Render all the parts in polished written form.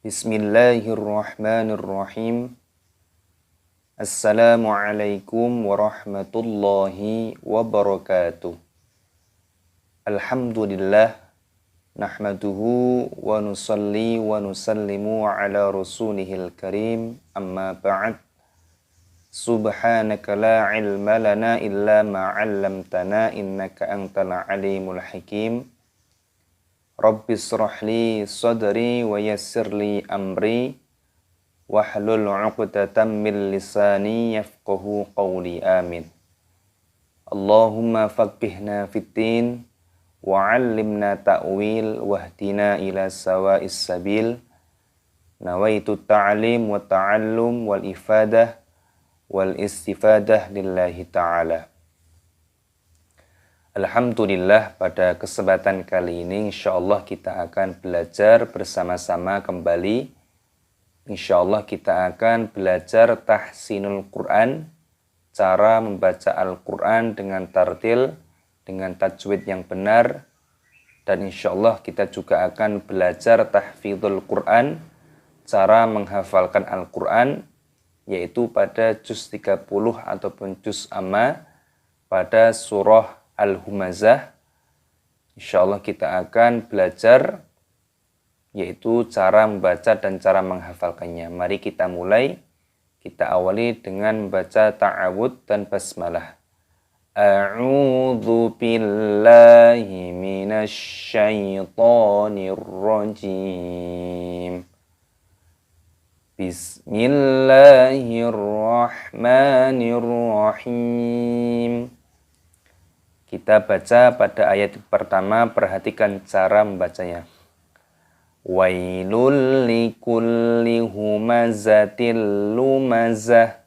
Bismillahirrahmanirrahim. Assalamualaikum warahmatullahi wabarakatuh. Alhamdulillah nahmaduhu wa nusalli wa nusallimu ala rasulihil karim. Amma ba'd. Subhanaka la ilma lana illa ma 'allamtana innaka antal alimul hakim. Rabbi shrah li sadri wa yassir li amri wahlul 'uqdatam min lisani yafqahu qawli. Amin. Allahumma faqihna fiddin wa 'allimna ta'wil wahdina ila sawa'is sabil. Nawaitu ta'lim wa ta'allum wal ifadah wal istifadah lillahi ta'ala. Alhamdulillah, pada kesempatan kali ini insyaallah kita akan belajar bersama-sama kembali. Insyaallah kita akan belajar tahsinul Quran, cara membaca Al-Quran dengan tartil, dengan tajwid yang benar. Dan insyaallah kita juga akan belajar tahfidzul Quran, cara menghafalkan Al-Quran, yaitu pada juz 30 ataupun juz amma pada surah Al-Humazah. Insyaallah kita akan belajar yaitu cara membaca dan cara menghafalkannya. Mari kita mulai. Kita awali dengan membaca ta'awud dan basmalah. A'udzu billahi minasyaitonir rajim. Bismillahirrahmanirrahim. Kita baca pada ayat pertama, perhatikan cara membacanya. Wailul likulli humazatil lumazah.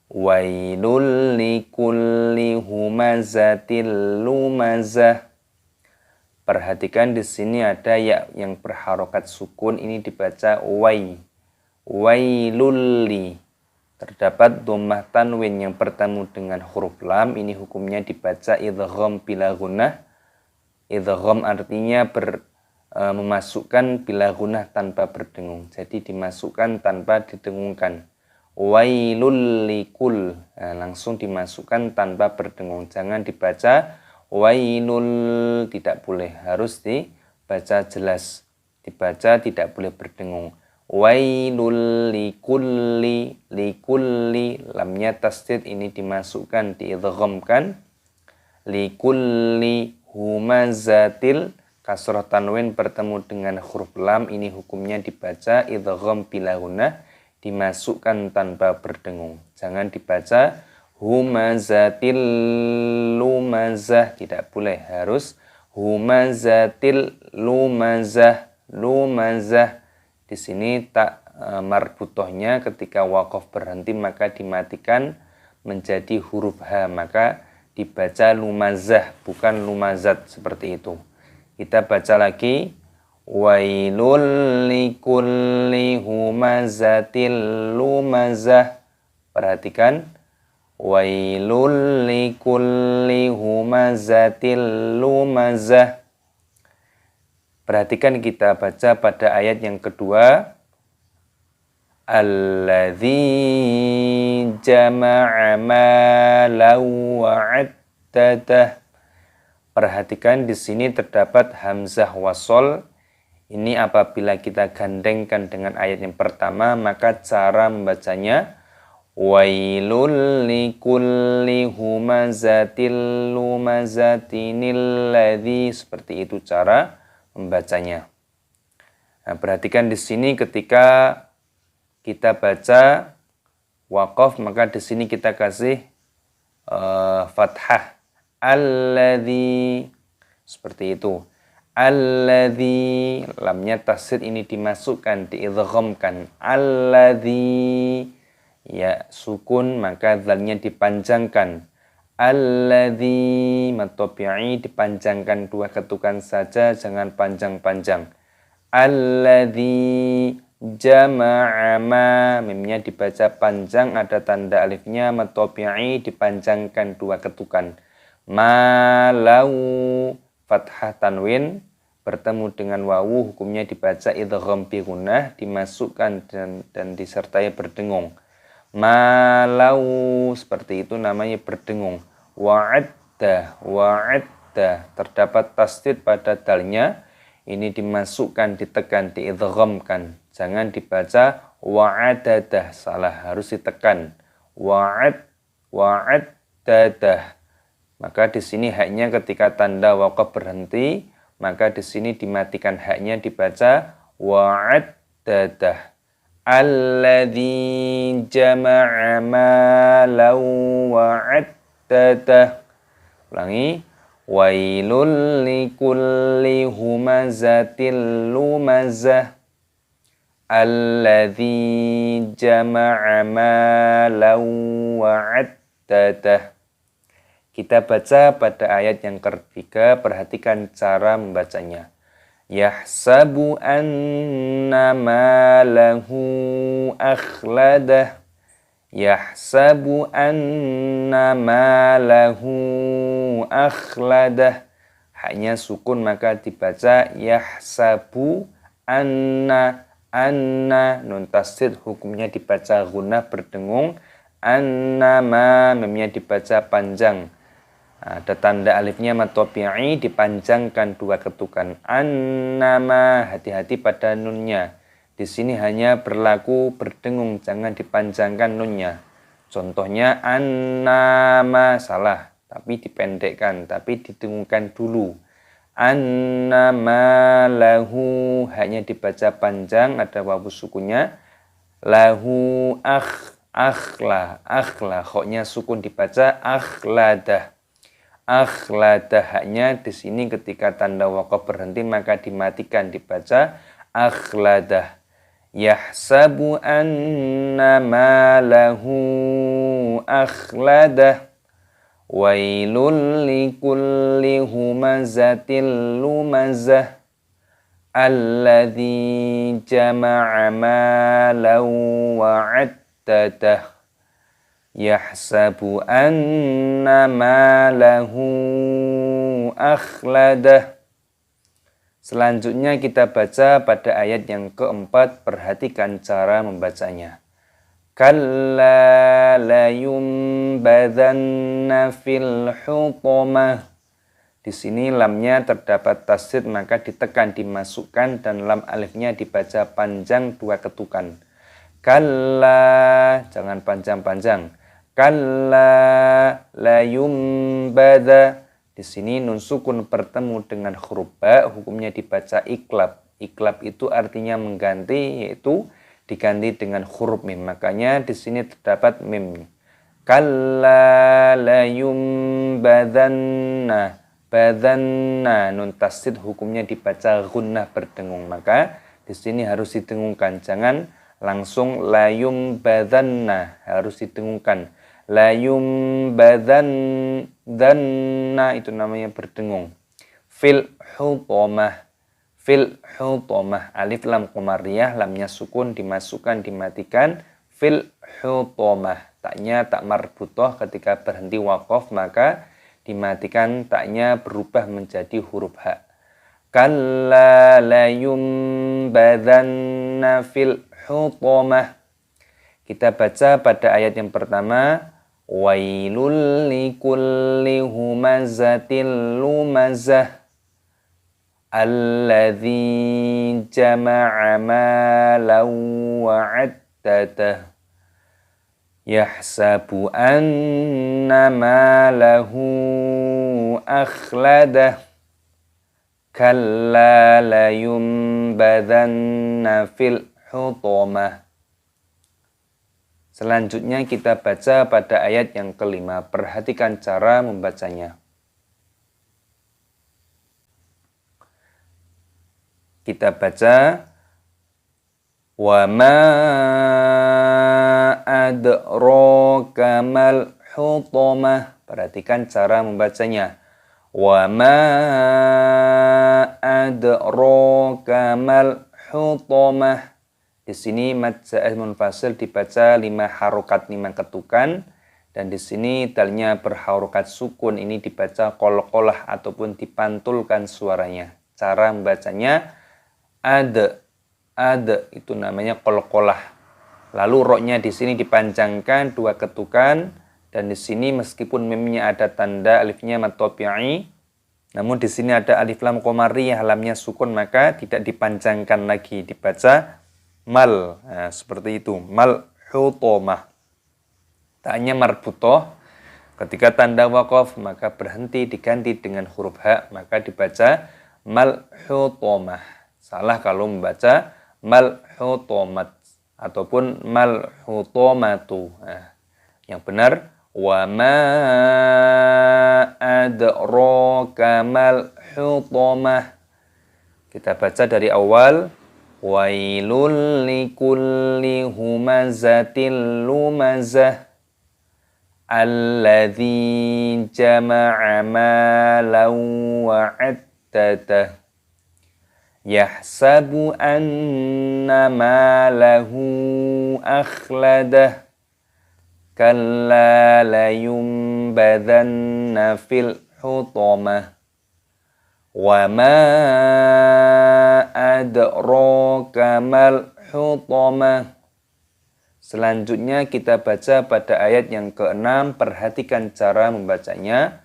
Wailul likulli humazatil lumazah. Perhatikan di sini ada ya yang berharokat sukun, ini dibaca wai. Wailulli. Terdapat dhammah tanwin yang bertemu dengan huruf lam, ini hukumnya dibaca idgham bila gunnah. Idgham artinya memasukkan bila gunnah tanpa berdengung. Jadi dimasukkan tanpa didengungkan. Wailul likul. Langsung dimasukkan tanpa berdengung. Jangan dibaca wailul, tidak boleh. Harus dibaca jelas. Dibaca tidak boleh berdengung. Wailul likulli, likulli, lamnya tasdid ini dimasukkan, diidghamkan. Likulli humazatil, kasrah tanwin bertemu dengan huruf lam, ini hukumnya dibaca idgham bila gunnah, dimasukkan tanpa berdengung. Jangan dibaca humazatil lumazah, tidak boleh. Harus humazatil lumazah, lumazah. Di sini tak marbutohnya ketika waqaf berhenti maka dimatikan menjadi huruf H, maka dibaca lumazah bukan lumazat seperti itu. Kita baca lagi. Wailul likulli humazatil lumazah. Perhatikan. Wailul likulli humazatil lumazah. Perhatikan kita baca pada ayat yang kedua. Alladzi jama'a malan wa'addadah. Perhatikan di sini terdapat hamzah wasol. Ini apabila kita gandengkan dengan ayat yang pertama, maka cara membacanya wailul likulli humazatil lumazatinil ladzi, seperti itu cara membacanya. Nah, perhatikan di sini ketika kita baca waqaf, maka di sini kita kasih fathah. Alladzi, seperti itu. Alladzi, lamnya tasdid ini dimasukkan, diidghamkan. Alladzi, ya sukun maka dzalnya dipanjangkan. Alladzi, matobi'i dipanjangkan dua ketukan saja, jangan panjang-panjang. Alladzi jama'a ma, mimnya dibaca panjang, ada tanda alifnya, matobi'i dipanjangkan dua ketukan. Malau, fathah tanwin, bertemu dengan wawu hukumnya dibaca idgham bi gunnah, dimasukkan dan disertai berdengung. Malau seperti itu namanya berdengung. Wa'adda terdapat tasdid pada dalnya, ini dimasukkan, ditekan, diidghamkan. Jangan dibaca wa'adadah, salah, harus ditekan. Wa'addadah. Maka di sini haknya ketika tanda waqaf berhenti, maka di sini dimatikan haknya, dibaca wa'addadah. Alladzi jama'a malan wa'addadah. Ulangi. Wailul likulli humazatil lumazah. Alladzi jama'a malan wa'addadah. Kita baca pada ayat yang ketiga, perhatikan cara membacanya. Yahsabu anna malahu akhladah. Yahsabu anna malahu akhladah. Hanya sukun maka dibaca yahsabu anna. Nun tasdid hukumnya dibaca gunnah berdengung. Anna ma memnya dibaca panjang. Ada tanda alifnya matopi'i, dipanjangkan 2 ketukan. Annama, hati-hati pada nunnya. Di sini hanya berlaku berdengung, jangan dipanjangkan nunnya. Contohnya annama, salah, tapi dipendekkan, tapi didengungkan dulu. Annama lahu, hanya dibaca panjang, ada wawu sukunnya. Lahu akhla, khoknya sukun dibaca akhladah. Akhladah, di sini ketika tanda waqaf berhenti maka dimatikan, dibaca akhladah. Yahsabu anna malahu akhladah. Wailul likulli humazatil lumazah. Alladzi jama'a malan wa'addadah. Yahsabu anna malahu akhladah. Selanjutnya kita baca pada ayat yang keempat, perhatikan cara membacanya. Kalla la yumbadanna fil hutamah. Di sini lamnya terdapat tasdid maka ditekan, dimasukkan, dan lam alifnya dibaca panjang 2 ketukan. Kalla, jangan panjang-panjang. Kalla la yumbada. Di sini nun sukun bertemu dengan huruf ba, hukumnya dibaca iklab. Iklab itu artinya mengganti, yaitu diganti dengan huruf mim. Makanya di sini terdapat mim. Kalla la yumbadanna. Badanna, nun tasdid hukumnya dibaca gunnah berdengung. Maka di sini harus didengungkan, jangan langsung la yumbadanna, harus didengungkan. La yumbadanna itu namanya berdengung. Fil hutamah. Fil hutamah. Alif lam qamariyah, lamnya sukun, dimasukkan, dimatikan. Fil hutamah. Taknya tak marbutoh, ketika berhenti waqaf maka dimatikan, taknya berubah menjadi huruf ha. Kalla la yumbadanna fil hutamah. Kita baca pada ayat yang pertama. Wailul likulli humazatil lumazah. Alladzi jama'a malan wa'addadah. Yahsabu anna malahu akhladah. Kalla la yumbadanna fil hutamah. Selanjutnya kita baca pada ayat yang kelima. Perhatikan cara membacanya. Kita baca wa ma adraka mal hutamah. Perhatikan cara membacanya. Wa ma adraka mal hutamah. Di sini mad zaid munfasil dibaca 5 harokat 5 ketukan, dan di sini dalnya berharokat sukun, ini dibaca qalqalah ataupun dipantulkan suaranya. cara membacanya ad. Ad itu namanya qalqalah. Lalu roknya di sini dipanjangkan 2 ketukan, dan di sini meskipun mimnya ada tanda alifnya mad tabi'i, namun di sini ada alif lam qamariyah, lamnya sukun, maka tidak dipanjangkan lagi, dibaca mal. Nah, seperti itu, mal hutomah. Taknya marbutoh. Ketika tanda waqaf maka berhenti, diganti dengan huruf ha, maka dibaca malhutomah. Salah kalau membaca malhutomat ataupun malhutomatu. Nah, yang benar wa ma adraka malhutomah. Kita baca dari awal. Wailul likulli humazatil lumazah alladzi jama'a malan wa 'addadah yahsabu anna malahu akhladah kalla layumbadanna fil hutamah wa ma adraka mal hutamah. Selanjutnya kita baca pada ayat yang ke-6, perhatikan cara membacanya.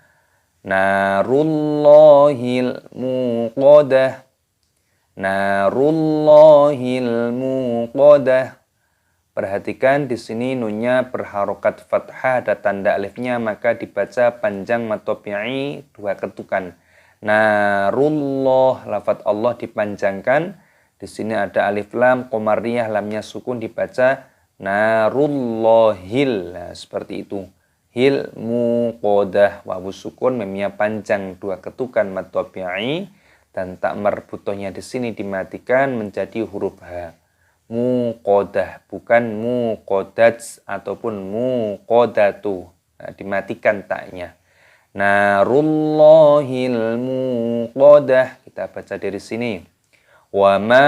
Narullahil muqadah. Narullahil muqadah. Perhatikan di sini nunnya berharokat fathah, ada tanda alifnya, maka dibaca panjang mad tabi'i 2 ketukan. Narullah, lafadz Allah dipanjangkan. Di sini ada alif lam qamariyah, lamnya sukun, dibaca narullahil. Nah, seperti itu. Hil muqadah, wawu sukun, memnya panjang 2 ketukan mad tabi'i, dan tak marbutohnya di sini dimatikan menjadi huruf ha. Muqadah, bukan muqadats ataupun muqadatu. Nah, dimatikan taknya. Narullahil muqadah. Kita baca dari sini. Wa ma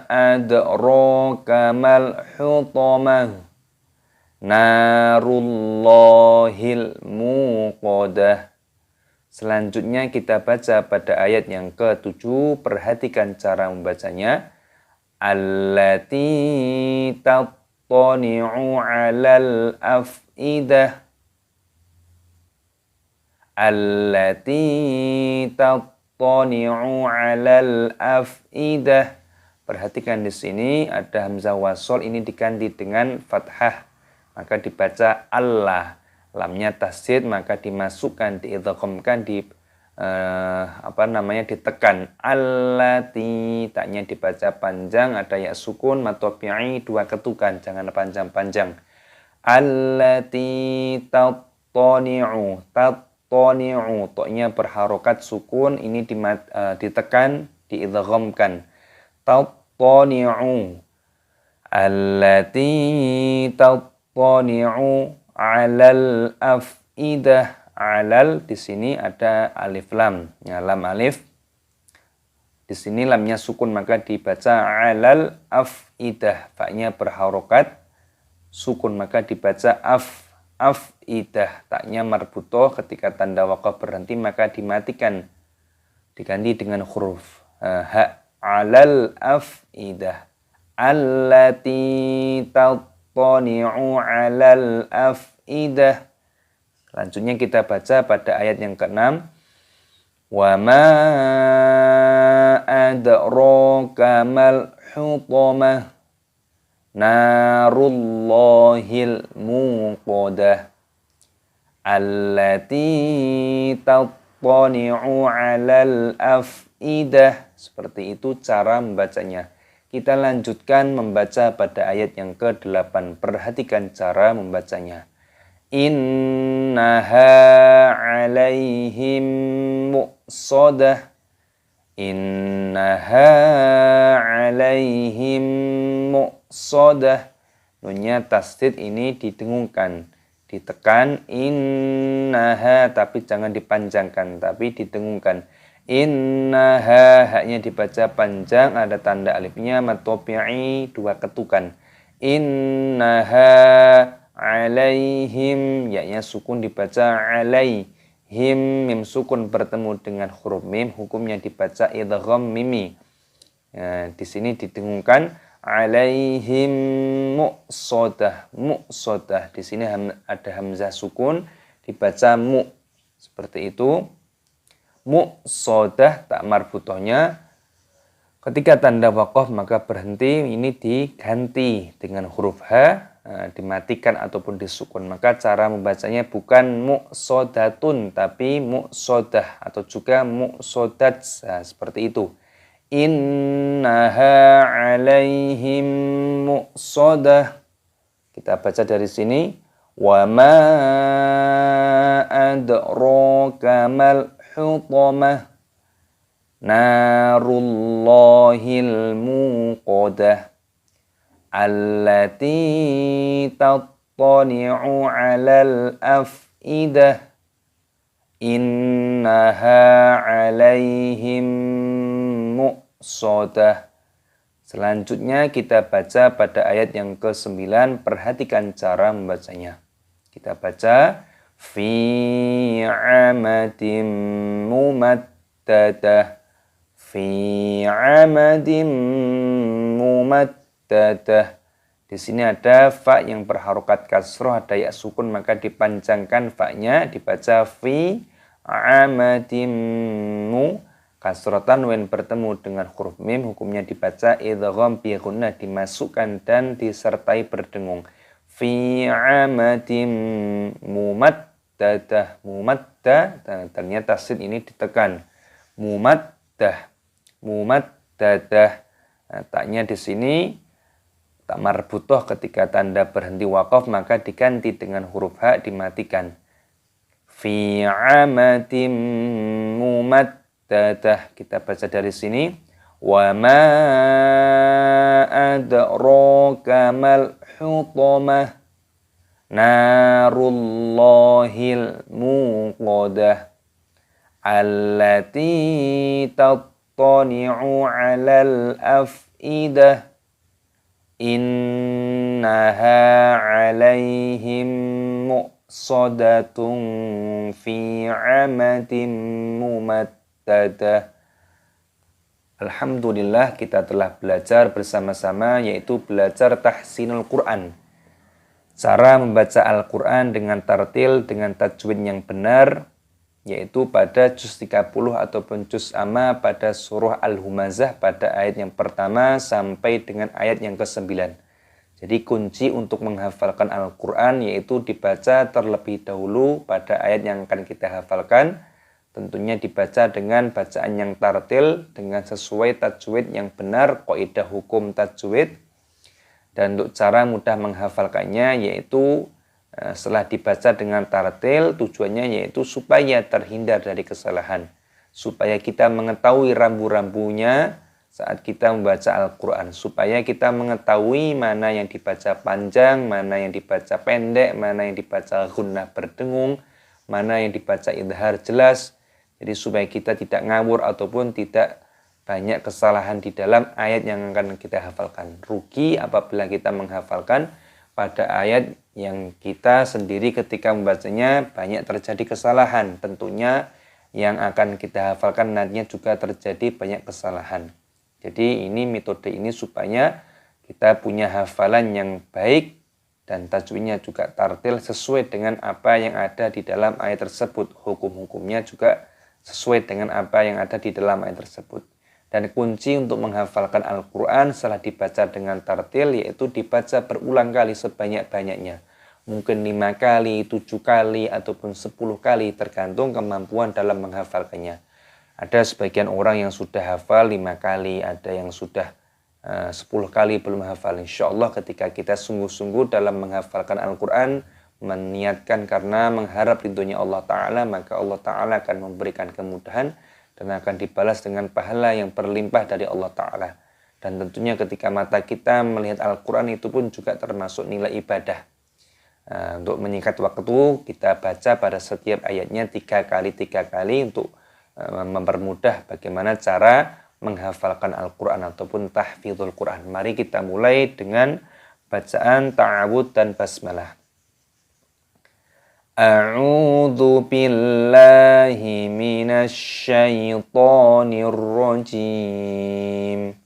adraka mal hutamah narullahil muqadah. Selanjutnya kita baca pada ayat yang ke-7, perhatikan cara membacanya. Allati tattani'u 'alal af'idah. Allati tattani'u 'alal af'idah. Perhatikan di sini ada hamzah wasol, ini diganti dengan fathah, maka dibaca Allah. Lamnya tasdid, maka dimasukkan, diidghamkan, ditekan. Allati, taknya dibaca panjang, ada ya sukun, mad tabi'i 2 ketukan, jangan panjang-panjang. Allati tattani'u, tattani'u, toknya berharokat sukun, ini ditekan, diidghamkan. Tattani'u, allati tattani'u 'alal af'idah. Alal di sini ada alif lam, ya, lam alif. Di sini lamnya sukun, maka dibaca 'alal af'idah. Fa-nya berharokat sukun, maka dibaca af'idah. Taknya marbutoh, ketika tanda waqaf berhenti maka dimatikan, diganti dengan huruf ha. 'Alal af'idah. Allati tattani'u 'alal af'idah. Selanjutnya kita baca pada ayat yang ke-6. Wa ma adraka mal hutamah narullahil muqadah allati tattani'u 'alal af'idah. Seperti itu cara membacanya. Kita lanjutkan membaca pada ayat yang ke-8. Perhatikan cara membacanya. Innaha 'alaihim mu'sadah. Innaha 'alaihim mu'sadah. Nunnya tasdid, ini didengungkan, ditekan. Innaha, tapi jangan dipanjangkan, tapi didengungkan. Innaha, haknya dibaca panjang, ada tanda alifnya mad tabi'i 2 ketukan. Innaha 'alaihim, ya-nya sukun dibaca 'alai. Him, mim sukun bertemu dengan huruf mim, hukumnya dibaca idgham mimi. Di sini didengungkan alaihim muqsadah. Muqsadah. Di sini ada hamzah sukun, dibaca mu. Seperti itu. Muqsadah, tak marbutohnya. Ketika tanda waqaf maka berhenti, ini diganti dengan huruf H, dimatikan ataupun disukun. Maka cara membacanya bukan muqsadatun tapi muqsadah atau juga muqsadat. Seperti itu. Innaha alaihim muqsadah. Kita baca dari sini. Wa ma adraka mal hutamah. Narullahil muqadah allati tattali'u 'alal af'idah innaha 'alaihim muqsadah. Selanjutnya kita baca pada ayat yang ke-9, perhatikan cara membacanya. Kita baca fi 'amadim mumaddadah. Fi amadim mumaddadah. Di sini ada fa yang berharokat kasroh, ada ya sukun, maka dipanjangkan fa-nya, dibaca fi amadim mu. Kasrotan wen bertemu dengan huruf mim, hukumnya dibaca idgham bi gunnah, dimasukkan dan disertai berdengung. Fi amadim mumaddadah. Mumaddah, ternyata sin ini ditekan. Mumaddah. Mumaddadah. Taknya di sini tak marbutoh, ketika tanda berhenti waqaf maka diganti dengan huruf H, dimatikan. Fi amadim mumaddadah. Kita baca dari sini. Wa ma adraka mal hutamah. Narullahil muqadah allati tattali'u 'alal af'idah innaha 'alaihim muqsadatun fi 'amadim mumaddadah. Alhamdulillah, kita telah belajar bersama-sama, yaitu belajar tahsinul Quran. Cara membaca Al-Quran dengan tartil, dengan tajwid yang benar, yaitu pada juz 30 ataupun juz amma pada surah Al-Humazah pada ayat yang pertama sampai dengan ayat yang ke-9. Jadi kunci untuk menghafalkan Al-Quran yaitu dibaca terlebih dahulu pada ayat yang akan kita hafalkan. Tentunya dibaca dengan bacaan yang tartil, dengan sesuai tajwid yang benar, kaidah hukum tajwid. Dan untuk cara mudah menghafalkannya yaitu setelah dibaca dengan tartil, tujuannya yaitu supaya terhindar dari kesalahan. Supaya kita mengetahui rambu-rambunya saat kita membaca Al-Quran. Supaya kita mengetahui mana yang dibaca panjang, mana yang dibaca pendek, mana yang dibaca gunnah berdengung, mana yang dibaca idhar jelas. Jadi supaya kita tidak ngawur ataupun tidak banyak kesalahan di dalam ayat yang akan kita hafalkan. Rugi apabila kita menghafalkan pada ayat yang kita sendiri ketika membacanya banyak terjadi kesalahan. Tentunya yang akan kita hafalkan nantinya juga terjadi banyak kesalahan. Jadi ini metode ini supaya kita punya hafalan yang baik dan tajwidnya juga tartil sesuai dengan apa yang ada di dalam ayat tersebut. Hukum-hukumnya juga sesuai dengan apa yang ada di dalam ayat tersebut. Dan kunci untuk menghafalkan Al-Quran setelah dibaca dengan tartil yaitu dibaca berulang kali sebanyak-banyaknya. Mungkin 5 kali, 7 kali, ataupun 10 kali tergantung kemampuan dalam menghafalkannya. Ada sebagian orang yang sudah hafal 5 kali, ada yang sudah 10 kali belum hafal. Insya Allah ketika kita sungguh-sungguh dalam menghafalkan Al-Quran, meniatkan karena mengharap ridhonya Allah Ta'ala, maka Allah Ta'ala akan memberikan kemudahan dan akan dibalas dengan pahala yang berlimpah dari Allah Ta'ala. Dan tentunya ketika mata kita melihat Al-Quran itu pun juga termasuk nilai ibadah. Untuk menyingkat waktu, kita baca pada setiap ayatnya 3 kali untuk mempermudah bagaimana cara menghafalkan Al-Quran ataupun tahfidhul Quran. Mari kita mulai dengan bacaan ta'awud dan basmalah. A'udzu billahi minasy syaithanir rajim.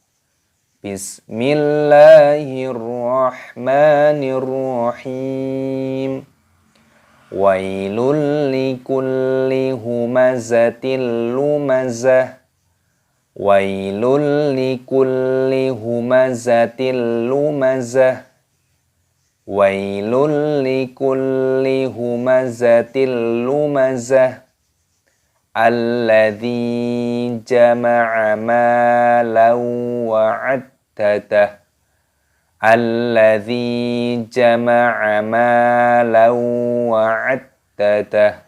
Bismillahirrahmanirrahim. Wailul likulli humazatil lumazah. Wailul likulli humazatil lumazah. Wailul likulli humazatil lumazah. Alladzi jama'a malan wa'addadah. Alladzi jama'a malan wa'addadah.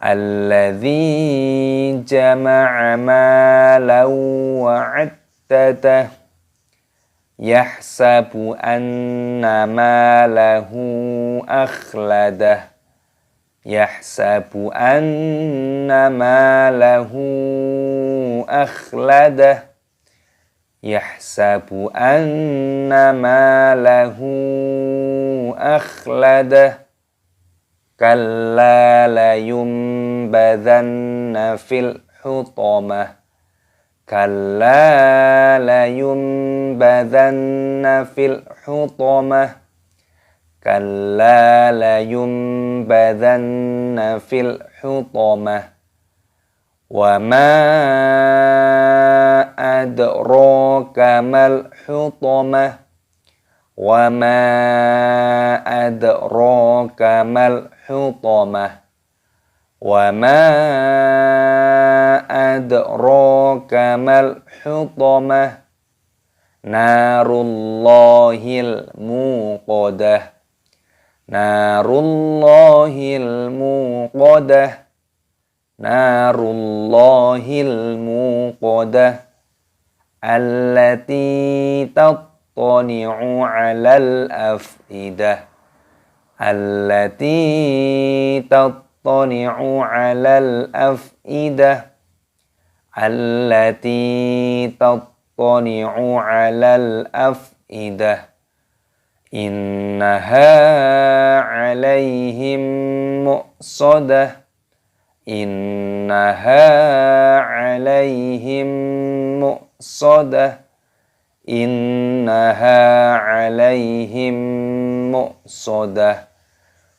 Alladzi jama'a malan wa'addadah. Yahsabu anna malahu akhladah. Yahsabu anna malahu akhladah. Yahsabu anna malahu akhladah. Kalla layumbadanna fil hutamah. Kalla layumbadanna fil hutamah. Kalla layumbadanna fil hutamah. Wa ma adraka mal hutamah. Wa ma adraka mal hutamah. Wa ma adraka mal hutamah. Narullahil muqadah. Narullahil muqadah. Narullahil muqadah. Allati tattani'u 'alal afidah. Allati tattani'u 'alal afidah. Allati tattani'u 'alal afidah. Innaha 'alaihim mu'sadah. Innaha 'alaihim mu'sadah. Innaha 'alaihim mu'sadah.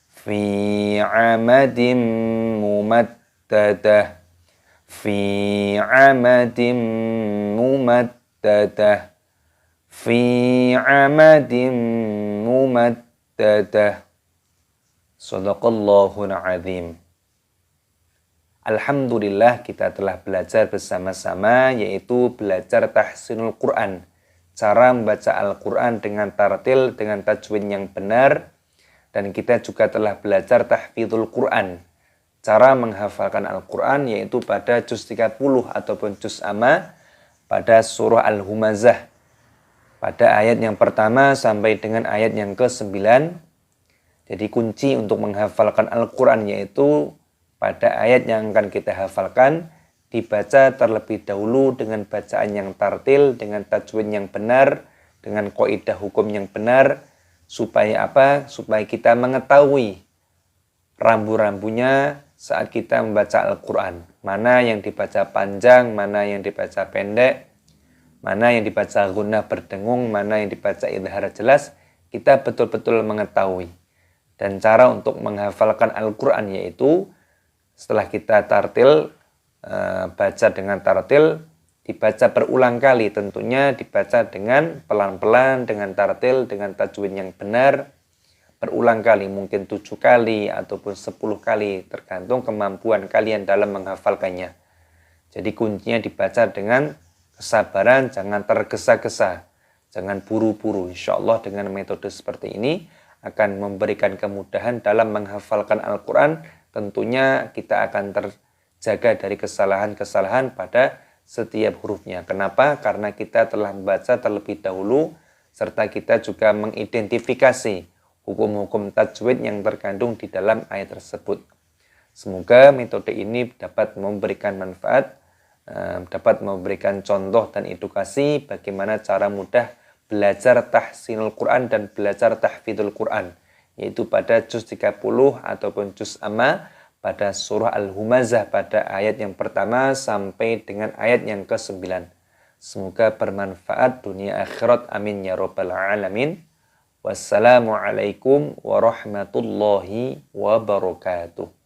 Fi 'amadim mumaddadah. Fi 'amadim mumaddadah. Fi 'amadim mumaddadah. Shadaqallahul azim. Alhamdulillah kita telah belajar bersama-sama, yaitu belajar tahsinul Quran. Cara membaca Al-Quran dengan tartil, dengan tajwid yang benar. Dan kita juga telah belajar tahfidzul Quran. Cara menghafalkan Al-Quran yaitu pada juz 30 ataupun juz amma pada surah Al-Humazah. Pada ayat yang pertama sampai dengan ayat yang ke-9. Jadi kunci untuk menghafalkan Al-Quran yaitu pada ayat yang akan kita hafalkan, dibaca terlebih dahulu dengan bacaan yang tartil, dengan tajwid yang benar, dengan kaidah hukum yang benar, supaya apa? Supaya kita mengetahui rambu-rambunya saat kita membaca Al-Quran. Mana yang dibaca panjang, mana yang dibaca pendek, mana yang dibaca gunnah berdengung, mana yang dibaca idhar jelas, kita betul-betul mengetahui. Dan cara untuk menghafalkan Al-Quran yaitu setelah kita tartil, baca dengan tartil, dibaca berulang kali, tentunya dibaca dengan pelan-pelan, dengan tartil, dengan tajwid yang benar, berulang kali, mungkin 7 kali ataupun 10 kali, tergantung kemampuan kalian dalam menghafalkannya. Jadi kuncinya dibaca dengan kesabaran, jangan tergesa-gesa, jangan buru-buru. Insya Allah dengan metode seperti ini akan memberikan kemudahan dalam menghafalkan Al-Quran. Tentunya kita akan terjaga dari kesalahan-kesalahan pada setiap hurufnya. Kenapa? Karena kita telah membaca terlebih dahulu, serta kita juga mengidentifikasi hukum-hukum tajwid yang terkandung di dalam ayat tersebut. Semoga metode ini dapat memberikan manfaat, dapat memberikan contoh dan edukasi bagaimana cara mudah belajar tahsinul Quran dan belajar tahfidzul Quran. yaitu pada juz 30 ataupun juz amma pada surah Al-Humazah pada ayat yang pertama sampai dengan ayat yang ke-9. Semoga bermanfaat dunia akhirat. Amin ya rabbal alamin. Wassalamualaikum warahmatullahi wabarakatuh.